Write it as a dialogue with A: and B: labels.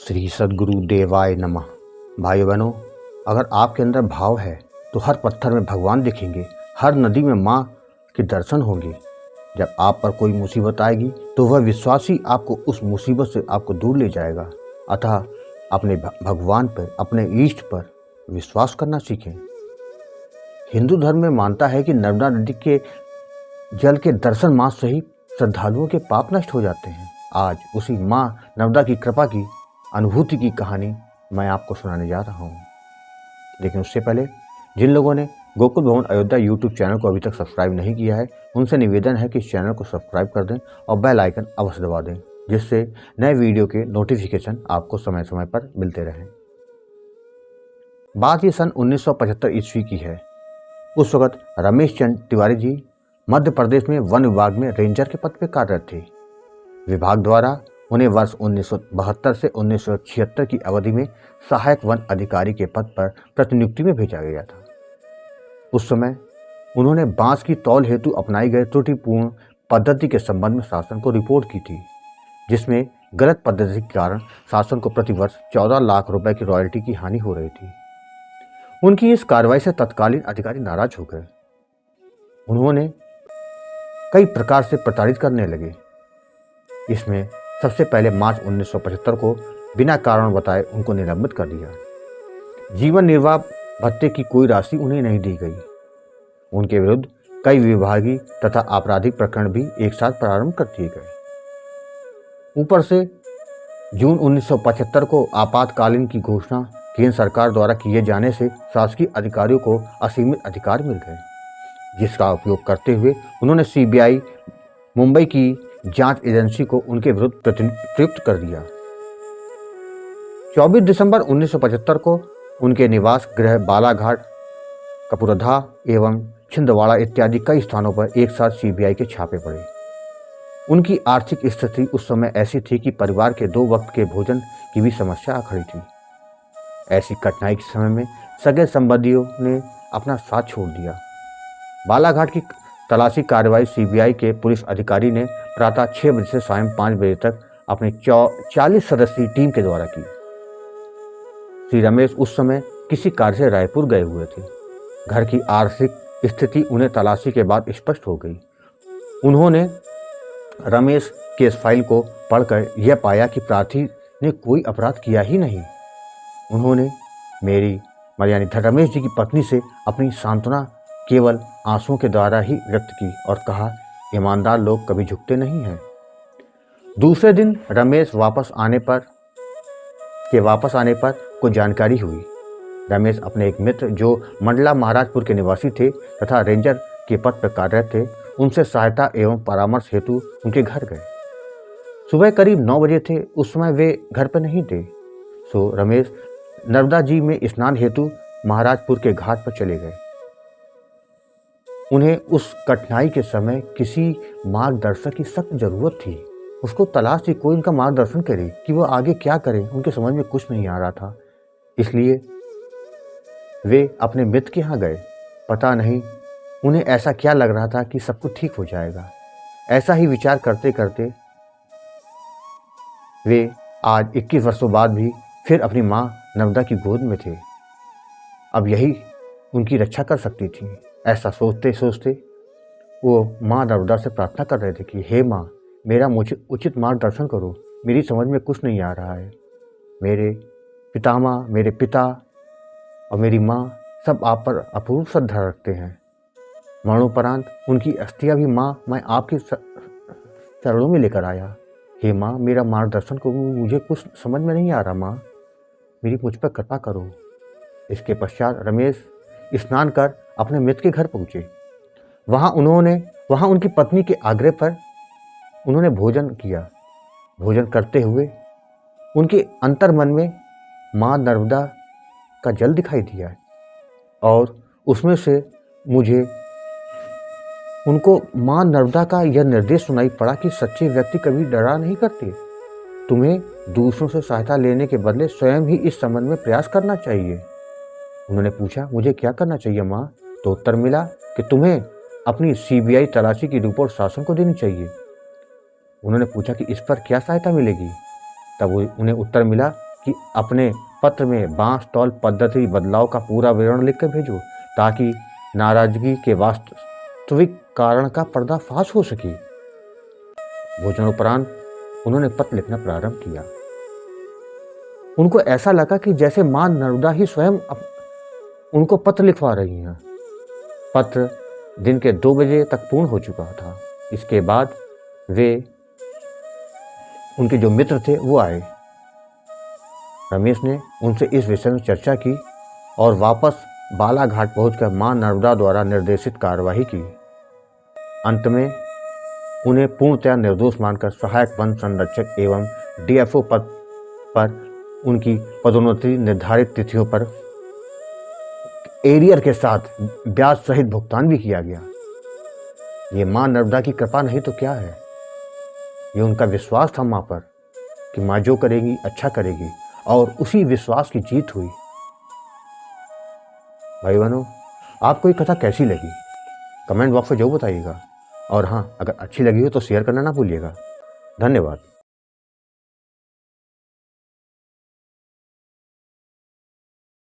A: श्री सद्गुरु देवाय नमः। भाई बहनों, अगर आपके अंदर भाव है तो हर पत्थर में भगवान दिखेंगे, हर नदी में माँ के दर्शन होंगे। जब आप पर कोई मुसीबत आएगी तो वह विश्वास ही आपको उस मुसीबत से आपको दूर ले जाएगा। अतः अपने भगवान पर, अपने इष्ट पर विश्वास करना सीखें। हिंदू धर्म में मानता है कि नर्मदा नदी के जल के दर्शन मात्र से ही श्रद्धालुओं के पाप नष्ट हो जाते हैं। आज उसी माँ नर्मदा की कृपा की अनुभूति की कहानी मैं आपको सुनाने जा रहा हूँ। लेकिन उससे पहले जिन लोगों ने गोकुल भवन अयोध्या यूट्यूब चैनल को अभी तक सब्सक्राइब नहीं किया है, उनसे निवेदन है कि इस चैनल को सब्सक्राइब कर दें और बेल आइकन अवश्य दबा दें, जिससे नए वीडियो के नोटिफिकेशन आपको समय समय पर मिलते रहें। बात ये सन 1975 ईस्वी की है। उस वक्त रमेश चंद्र तिवारी जी मध्य प्रदेश में वन विभाग में रेंजर के पद पर कार्यरत थे। विभाग द्वारा उन्हें वर्ष 1972 से 1976 की अवधि में सहायक वन अधिकारी के पद पर प्रतिनियुक्ति में भेजा गया था। उस समय उन्होंने बांस की तौल हेतु अपनाई गई त्रुटिपूर्ण पद्धति के संबंध में शासन को रिपोर्ट की थी, जिसमें गलत पद्धति के कारण शासन को प्रतिवर्ष 14 लाख रुपए की रॉयल्टी की हानि हो रही थी। उनकी इस कार्रवाई से तत्कालीन अधिकारी नाराज हो गए। उन्होंने कई प्रकार से प्रताड़ित करने लगे। इसमें सबसे पहले मार्च 1975 को बिना कारण बताए उनको निलंबित कर दिया। जीवन निर्वाह भत्ते की कोई राशि उन्हें नहीं दी गई। उनके विरुद्ध कई विभागीय तथा आपराधिक प्रकरण भी एक साथ प्रारंभ कर दिए गए। ऊपर से जून 1975 को आपातकालीन की घोषणा केंद्र सरकार द्वारा किए जाने से शासकीय अधिकारियों को असीमित अधिकार मिल गए, जिसका उपयोग करते हुए उन्होंने सीबीआई मुंबई की जांच एजेंसी को उनके विरुद्ध प्रयुक्त कर दिया। 24 दिसंबर 1975 को उनके निवास गृह बालाघाट, कपूरथा एवं छिंदवाड़ा इत्यादि कई स्थानों पर एक साथ सीबीआई के छापे पड़े। उनकी आर्थिक स्थिति उस समय ऐसी थी कि परिवार के 2 वक्त के भोजन की भी समस्या आ खड़ी थी। ऐसी कठिनाई के समय में सगे संबंधियों ने अपना साथ छोड़ दिया। बालाघाट की तलाशी कार्रवाई सीबीआई के पुलिस अधिकारी ने प्रातः 6 बजे से सायं 5 बजे तक अपनी 40 सदस्यीय टीम के द्वारा की। श्री रमेश उस समय किसी कार्य से रायपुर गए हुए थे। घर की आर्थिक स्थिति उन्हें तलाशी के बाद स्पष्ट हो गई। उन्होंने रमेश केस फाइल को पढ़कर यह पाया कि प्रार्थी ने कोई अपराध किया ही नहीं। उन्होंने मेरी यानी रमेश जी की पत्नी से अपनी सांत्वना केवल आंसुओं के द्वारा ही व्यक्त की और कहा, ईमानदार लोग कभी झुकते नहीं हैं। दूसरे दिन रमेश वापस आने पर कुछ जानकारी हुई। रमेश अपने एक मित्र जो मंडला महाराजपुर के निवासी थे तथा रेंजर के पद पर कार्यरत थे, उनसे सहायता एवं परामर्श हेतु उनके घर गए। सुबह करीब 9 बजे थे। उस समय वे घर पर नहीं थे, सो रमेश नर्मदा जी में स्नान हेतु महाराजपुर के घाट पर चले गए। उन्हें उस कठिनाई के समय किसी मार्गदर्शक की सख्त जरूरत थी। उसको तलाश थी, कोई उनका मार्गदर्शन करे कि वो आगे क्या करें। उनके समझ में कुछ नहीं आ रहा था, इसलिए वे अपने मित्र के यहाँ गए। पता नहीं उन्हें ऐसा क्या लग रहा था कि सब कुछ ठीक हो जाएगा। ऐसा ही विचार करते करते वे आज 21 वर्षों बाद भी फिर अपनी माँ नर्मदा की गोद में थे। अब यही उनकी रक्षा कर सकती थी। ऐसा सोचते सोचते वो माँ नर्मदा से प्रार्थना कर रहे थे कि हे माँ, मेरा मुझे उचित मार्गदर्शन करो। मेरी समझ में कुछ नहीं आ रहा है। मेरे पितामह, मेरे पिता और मेरी माँ सब आप पर अपूर्व श्रद्धा रखते हैं। मरणोपरांत उनकी अस्थियाँ भी माँ मैं आपके चरणों में लेकर आया। हे माँ, मेरा मार्गदर्शन करो, मुझे कुछ समझ में नहीं आ रहा। माँ, मेरी मुझ पर कृपा करो। इसके पश्चात रमेश स्नान कर अपने मित्र के घर पहुँचे। वहाँ उनकी पत्नी के आग्रह पर उन्होंने भोजन किया। भोजन करते हुए उनके अंतर्मन में माँ नर्मदा का जल दिखाई दिया और उसमें से मुझे उनको माँ नर्मदा का यह निर्देश सुनाई पड़ा कि सच्चे व्यक्ति कभी डरा नहीं करते। तुम्हें दूसरों से सहायता लेने के बदले स्वयं ही इस संबंध में प्रयास करना चाहिए। उन्होंने पूछा, मुझे क्या करना चाहिए माँ? तो उत्तर मिला कि तुम्हें अपनी सीबीआई तलाशी की रिपोर्ट शासन को देनी चाहिए। उन्होंने पूछा कि इस पर क्या सहायता मिलेगी? तब उन्हें उत्तर मिला कि अपने पत्र में बांस तौल पद्धति बदलाव का पूरा विवरण लिख कर भेजो, ताकि नाराजगी के वास्तविक कारण का पर्दाफाश हो सके। भोजन उपरांत उन्होंने पत्र लिखना प्रारंभ किया। उनको ऐसा लगा कि जैसे मां नर्मदा ही स्वयं उनको पत्र लिखवा रही हैं। पत्र दिन के 2 बजे तक पूर्ण हो चुका था। इसके बाद वे उनके जो मित्र थे वो आए। रमेश ने उनसे इस विषय में चर्चा की और वापस बालाघाट पहुंचकर मां नर्मदा द्वारा निर्देशित कार्यवाही की। अंत में उन्हें पूर्णतया निर्दोष मानकर सहायक वन संरक्षक एवं डीएफओ पद पर उनकी पदोन्नति निर्धारित तिथियों पर एरियर के साथ ब्याज सहित भुगतान भी किया गया। ये मां नर्मदा की कृपा नहीं तो क्या है। ये उनका विश्वास था मां पर कि मां जो करेगी अच्छा करेगी, और उसी विश्वास की जीत हुई। भाई बहनों, आपको ये कथा कैसी लगी कमेंट बॉक्स में जरूर बताइएगा, और हाँ, अगर अच्छी लगी हो तो शेयर करना ना भूलिएगा। धन्यवाद।